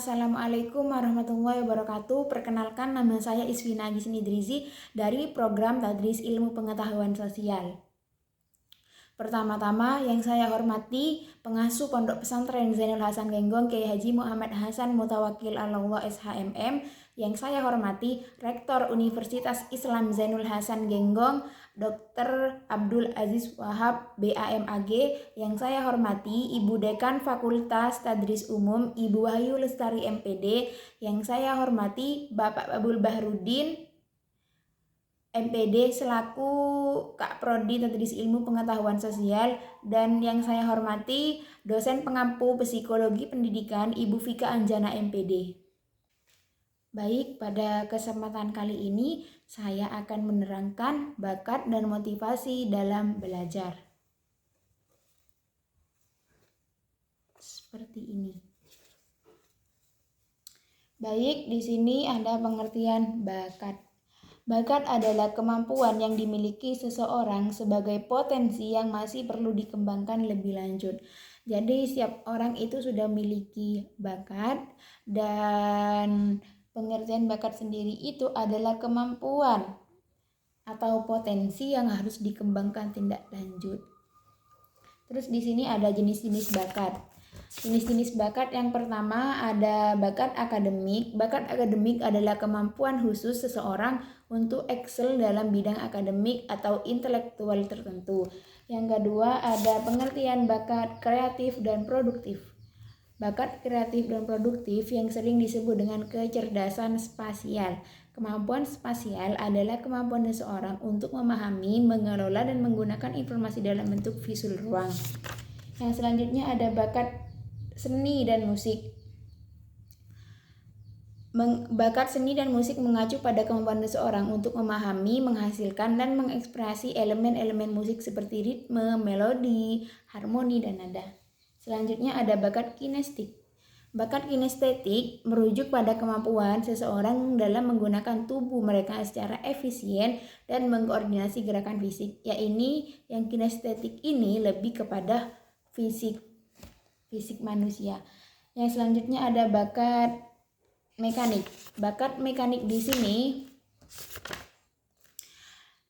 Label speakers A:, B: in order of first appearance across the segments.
A: Assalamualaikum warahmatullahi wabarakatuh. Perkenalkan, nama saya Isvina Agis Nidrizi dari program Tadris Ilmu Pengetahuan Sosial. Pertama-tama yang saya hormati pengasuh Pondok Pesantren Zainul Hasan Genggong Kiai Haji Muhammad Hasan Mutawakil Allah SHMM. Yang saya hormati Rektor Universitas Islam Zainul Hasan Genggong Dr. Abdul Aziz Wahab BAMAG. Yang saya hormati Ibu Dekan Fakultas Tadris Umum Ibu Wahyu Lestari MPD. Yang saya hormati Bapak Abdul Bahrudin MPD selaku Kak Prodi Tadris Ilmu Pengetahuan Sosial, dan yang saya hormati dosen pengampu Psikologi Pendidikan Ibu Vika Anjana MPD. Baik, pada kesempatan kali ini saya akan menerangkan bakat dan motivasi dalam belajar. Seperti ini. Baik, di sini ada pengertian bakat. Bakat adalah kemampuan yang dimiliki seseorang sebagai potensi yang masih perlu dikembangkan lebih lanjut. Jadi setiap orang itu sudah memiliki bakat, dan pengertian bakat sendiri itu adalah kemampuan atau potensi yang harus dikembangkan tindak lanjut. Terus di sini ada jenis-jenis bakat. Jenis-jenis bakat yang pertama ada bakat akademik. Bakat akademik adalah kemampuan khusus seseorang untuk excel dalam bidang akademik atau intelektual tertentu. Yang kedua ada pengertian bakat kreatif dan produktif. Bakat kreatif dan produktif yang sering disebut dengan kecerdasan spasial. Kemampuan spasial adalah kemampuan seseorang untuk memahami, mengelola, dan menggunakan informasi dalam bentuk visual ruang. Yang selanjutnya ada bakat seni dan musik. Bakat seni dan musik mengacu pada kemampuan seseorang untuk memahami, menghasilkan, dan mengekspresi elemen-elemen musik seperti ritme, melodi, harmoni, dan nada. Selanjutnya ada bakat kinestetik. Bakat kinestetik merujuk pada kemampuan seseorang dalam menggunakan tubuh mereka secara efisien dan mengkoordinasi gerakan fisik. Yang kinestetik ini lebih kepada fisik manusia. Yang selanjutnya ada bakat mekanik. Bakat mekanik di sini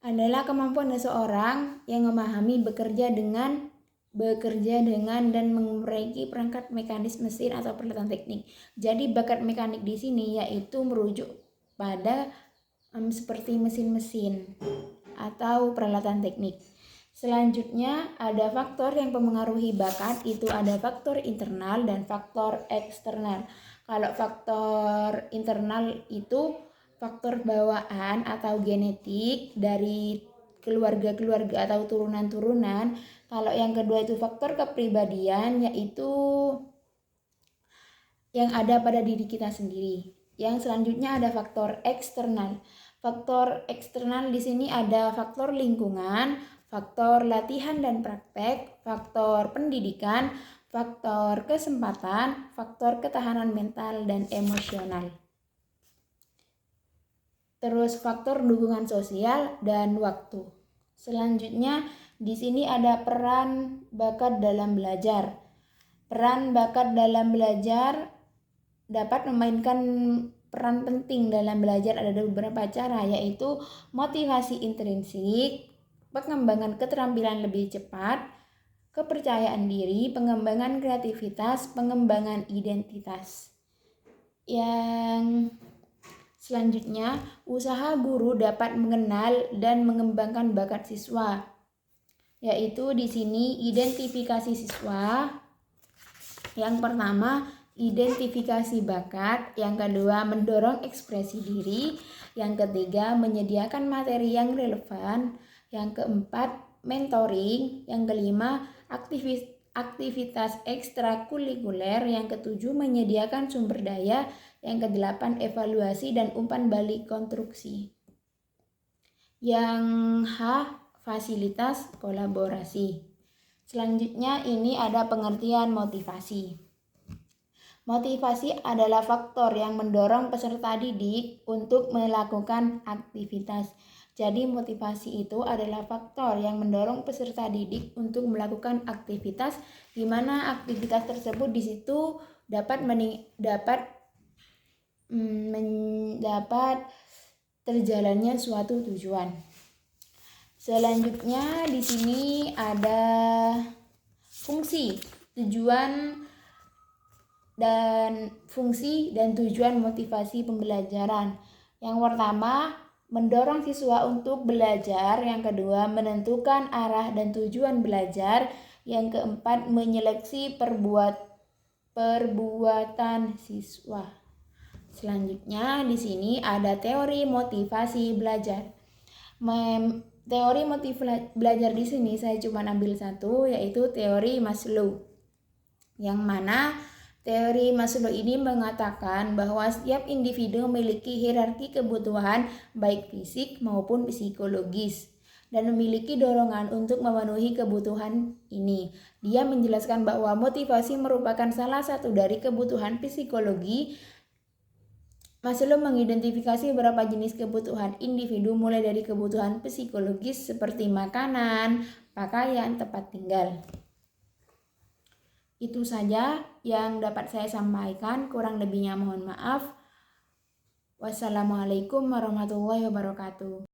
A: adalah kemampuan seseorang yang memahami bekerja dengan dan memperbaiki perangkat mekanis mesin atau peralatan teknik. Jadi bakat mekanik di sini yaitu merujuk pada seperti mesin-mesin atau peralatan teknik. Selanjutnya ada faktor yang mempengaruhi bakat, itu ada faktor internal dan faktor eksternal. Kalau faktor internal itu faktor bawaan atau genetik dari keluarga-keluarga atau turunan-turunan. Kalau yang kedua itu faktor kepribadian, yaitu yang ada pada diri kita sendiri. Yang selanjutnya ada faktor eksternal. Faktor eksternal di sini ada faktor lingkungan, faktor latihan dan praktek, faktor pendidikan, faktor kesempatan, faktor ketahanan mental dan emosional. Terus faktor dukungan sosial dan waktu. Selanjutnya di sini ada peran bakat dalam belajar. Peran bakat dalam belajar dapat memainkan peran penting dalam belajar. Ada beberapa cara, yaitu motivasi intrinsik, pengembangan keterampilan lebih cepat, kepercayaan diri, pengembangan kreativitas, pengembangan identitas. Yang selanjutnya, usaha guru dapat mengenal dan mengembangkan bakat siswa, yaitu di sini identifikasi siswa. Yang pertama, identifikasi bakat. Yang kedua, mendorong ekspresi diri. Yang ketiga, menyediakan materi yang relevan. Yang keempat, mentoring. Yang kelima, aktivitas ekstrakurikuler. Yang ketujuh, menyediakan sumber daya. Yang kedelapan, evaluasi dan umpan balik konstruksi. Yang H, fasilitas kolaborasi. Selanjutnya ini ada pengertian motivasi. Motivasi adalah faktor yang mendorong peserta didik untuk melakukan aktivitas. Jadi motivasi itu adalah faktor yang mendorong peserta didik untuk melakukan aktivitas, di mana aktivitas tersebut di situ dapat mendapat terjalannya suatu tujuan. Selanjutnya di sini ada fungsi, tujuan dan tujuan motivasi pembelajaran. Yang pertama, mendorong siswa untuk belajar. Yang kedua, menentukan arah dan tujuan belajar. Yang keempat, menyeleksi perbuatan siswa. Selanjutnya di sini ada teori motivasi belajar. Teori motivasi belajar di sini saya cuma ambil satu, yaitu teori Maslow. Yang mana teori Maslow ini mengatakan bahwa setiap individu memiliki hierarki kebutuhan baik fisik maupun psikologis dan memiliki dorongan untuk memenuhi kebutuhan ini. Dia menjelaskan bahwa motivasi merupakan salah satu dari kebutuhan psikologi. Maslow mengidentifikasi beberapa jenis kebutuhan individu mulai dari kebutuhan psikologis seperti makanan, pakaian, tempat tinggal. Itu saja yang dapat saya sampaikan, kurang lebihnya mohon maaf. Wassalamualaikum warahmatullahi wabarakatuh.